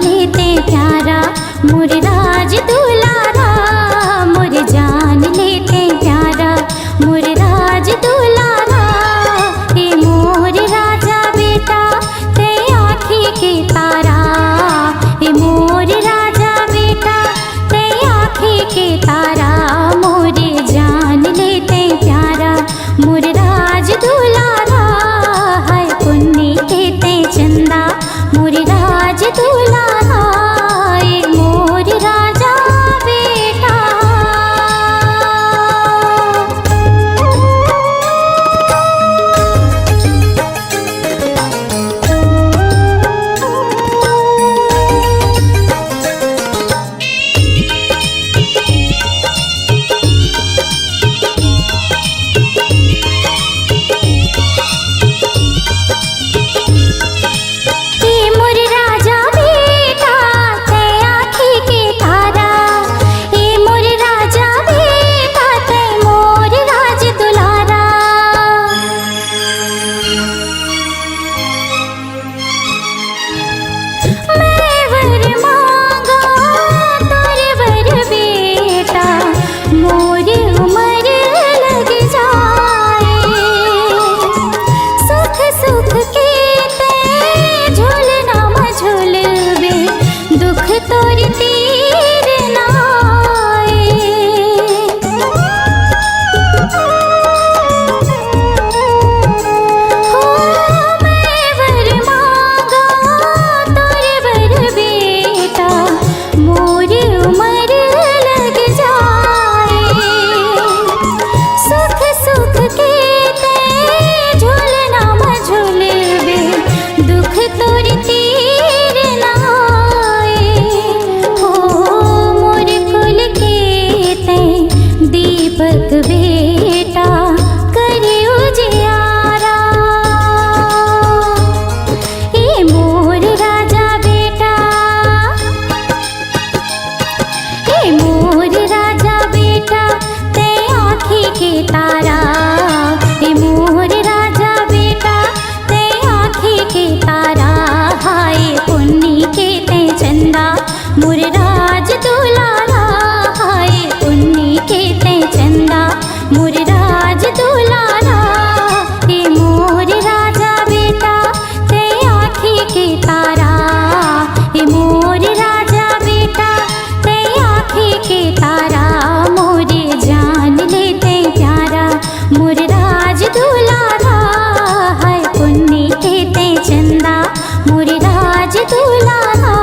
लेते प्यारा मोर राज दुलारा, मोर जान लेते प्यारा मोर राज दुलारा। ए मोर राजा बेटा ते आँखी के तारा, ए मोर राजा बेटा ते आँखी के तारा, मोर जान लेते प्यारा मोर राज दुलारा। हाय पुण्य कहते चंदा मोर राज दुलारा, ए मोर राजा बेटा। दीपक बेटा करे उजियारा, ए मोर राजा बेटा, ए मोर राजा बेटा ते आँखी के तारा, ए मोर राजा बेटा ते आँखी के तारा। हाय पुण्य के ते चंदा मोर राज दुलारा, हाय पुण्य के ते चंदा मोर राज दुलारा। ए मोर राजा बेटा ते आँखी के तारा, ए मोर राजा बेटा ते आँखी के तारा, मोर जान लेते प्यारा मोर राज दुलारा। हाय पुण्य के ते चंदा मोर राज दुलारा,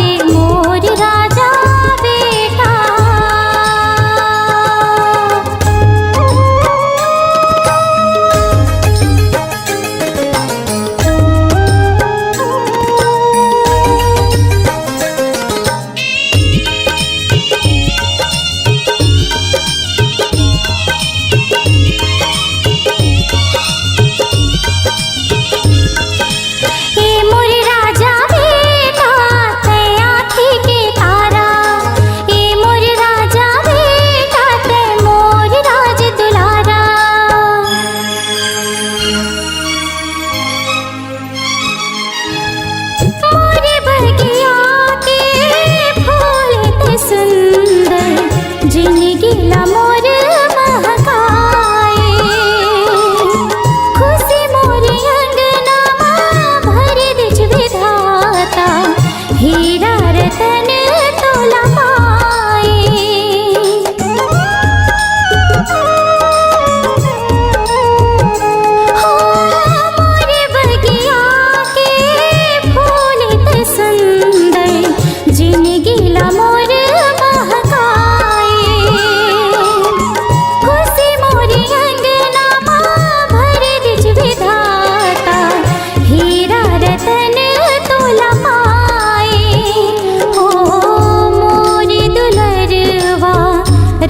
ए मोर राजा बेटा।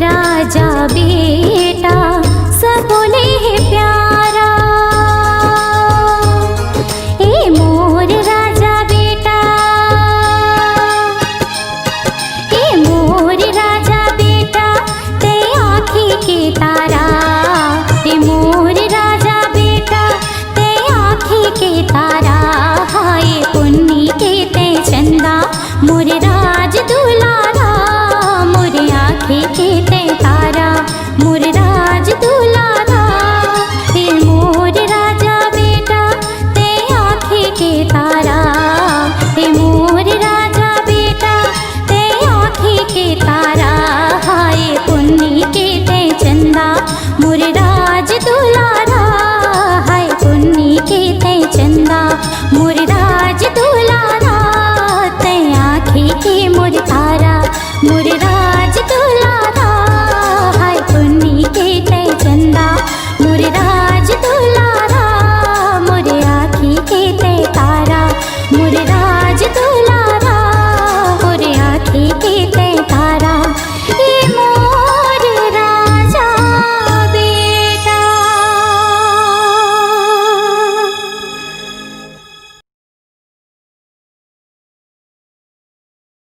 राजा